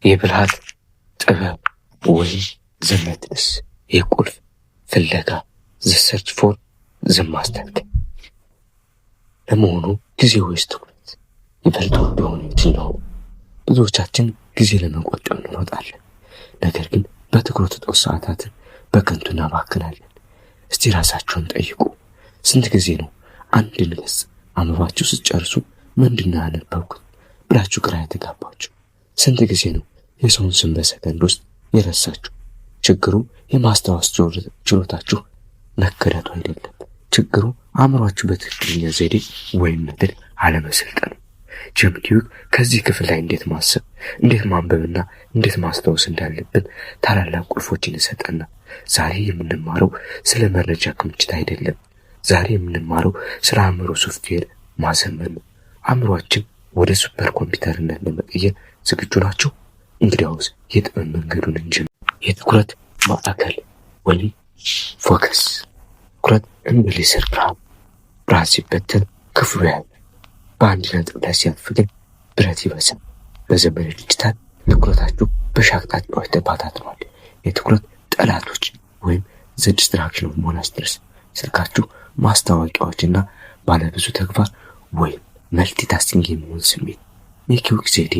የብልሃት ጥበብ ወይም ዘመድስ የቁልፍ ፍለጋ the search for the master key። ለመሆኑ ጊዜ ወይስ ትኩረት ይበልጥ ቢሆን የትኛው? ብዙዎቻችን ጊዜ ለመቆጠብ እንሮጣለን፣ ነገር ግን በትኩረት እጦት ሰዓታትን በከንቱ እናባክናለን። እስቲ ራሳችሁን ጠይቁ። ስንት ጊዜ ነው አንድን ገጽ አንብባችሁ ስትጨርሱ ምንድነው ያነበብኩት ብላችሁ ግራ የተጋባችሁ? ስንት ጊዜ ነው የሰውን ስም በሰከንድ ውስጥ የረሳችሁ? ችግሩ የማስታወስ ችሎታችሁ መከዳቱ አይደለም። ችግሩ አእምሯችሁ በትክክለኛ ዘዴ ወይም ሜተድ አለመሰልጠኑ። ጄምስ ዲዩክ ከዚህ ክፍል ላይ እንዴት ማሰብ፣ እንዴት ማንበብና እንዴት ማስታወስ እንዳለብን ታላላቅ ቁልፎችን ይሰጠና ዛሬ የምንማረው ስለ መረጃ ክምችት አይደለም። ዛሬ የምንማረው ስለ አእምሮ ሶፍትዌር ማዘመን ነው። አእምሯችን ወደ ሱፐር ኮምፒውተርነት ለመቀየር ዝግጁ ናቸው? እንግዲያውስ የጥበብ መንገዱን እንጀምር። የትኩረት ማዕከል ወይም ፎከስ። ትኩረት እንደ ሌዘር ብርሃን ሲበተን ክፍሉ ያለ በአንድ ነጥብ ላይ ሲያርፍ ግን ብረት ይበሳል። በዘመነ ዲጂታል ትኩረታችሁ በሻቅጣጫዎች ተበታትኗል። የትኩረት ጠላቶች ወይም ዘ ዲስትራክሽን ኦፍ ሞናስተርስ ስልካችሁ፣ ማስታወቂያዎችና ባለብዙ ተግባር ወይም መልቲታስኪንግ የሚሆን ስሜት። የኪውክ ዘዴ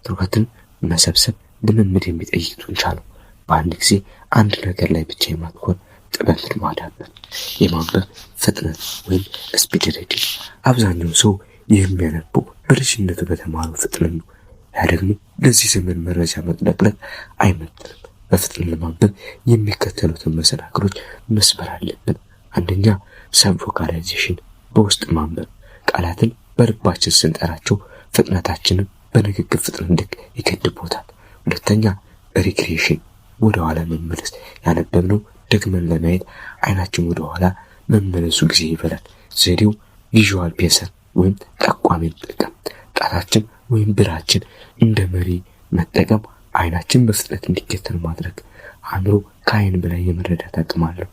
ትኩረትን መሰብሰብ ልምምድ የሚጠይቅ ጡንቻ ነው። በአንድ ጊዜ አንድ ነገር ላይ ብቻ የማትኮር ጥበብን ማዳበር። የማንበብ ፍጥነት ወይም ስፒድ ሪዲንግ። አብዛኛው ሰው የሚያነበው በልጅነቱ በተማረው ፍጥነት ነው። ያ ደግሞ ለዚህ ዘመን መረጃ መጥለቅለቅ አይመጥንም። በፍጥነት ለማንበብ የሚከተሉትን መሰናክሎች መስበር አለብን። አንደኛ፣ ሰብ ቮካላይዜሽን በውስጥ ማንበብ። ቃላትን በልባችን ስንጠራቸው ፍጥነታችንን በንግግር ፍጥነት ልክ ይገድቦታል። ሁለተኛ፣ ሪክሪኤሽን ወደ ኋላ መመለስ። ያነበብነው ደግመን ለማየት አይናችን ወደ ኋላ መመለሱ ጊዜ ይበላል። ዘዴው ቪዥዋል ፔሰር ወይም ጠቋሚ መጠቀም። ጣታችን ወይም ብራችን እንደ መሪ መጠቀም፣ አይናችን በፍጥነት እንዲከተል ማድረግ። አእምሮ ከአይን በላይ የመረዳት አቅም አለው።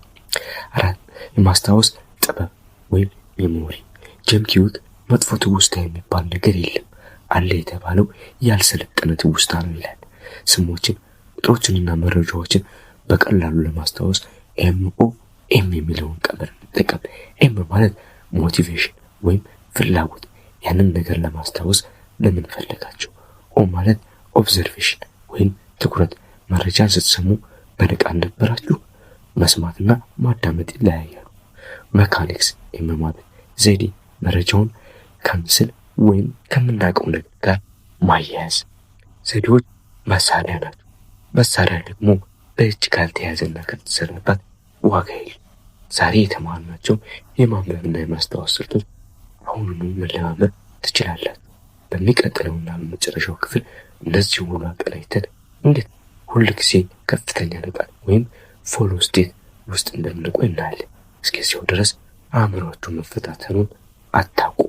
4 የማስታወስ ጥበብ ወይም ሜሞሪ። ጄምስ ዲዩክ መጥፎ ትውስታ የሚባል ነገር የለም፣ አለ የተባለው ያልሰለጠነ ትውስታ ነው ይላል። ስሞችን፣ ቁጥሮችንና መረጃዎችን በቀላሉ ለማስታወስ ኤም የሚለውን ቀመር እንጠቀም። ኤም ማለት ሞቲቬሽን ወይም ፍላጎት፣ ያንን ነገር ለማስታወስ ለምን ፈለጋችሁ። ኦ ማለት ኦብዘርቬሽን ወይም ትኩረት፣ መረጃን ስትሰሙ በንቃት ነበራችሁ። መስማትና ማዳመጥ ይለያያሉ። መካኒክስ ኤም ማለት ዘዴ፣ መረጃውን ከምስል ወይም ከምናውቀው ነገር ጋር ማያያዝ። ዘዴዎች መሳሪያ ናቸው። መሳሪያ ደግሞ በእጅ ካልተያዘና ከተሰራበት ዋጋ የለም። ዛሬ የተማርናቸው የማንበብና የማስታወስ ስልቶች አሁኑኑ መለማመድ ትችላላችሁ። በሚቀጥለውና በመጨረሻው ክፍል እነዚህ ሁሉ አቀናጅተን እንዴት ሁል ጊዜ ከፍተኛ ንቃት ወይም ፎሎ ስቴት ውስጥ እንደምንቆይ እናያለን። እስከዚያው ድረስ አእምሯችሁ መፈታተኑን አታውቁ።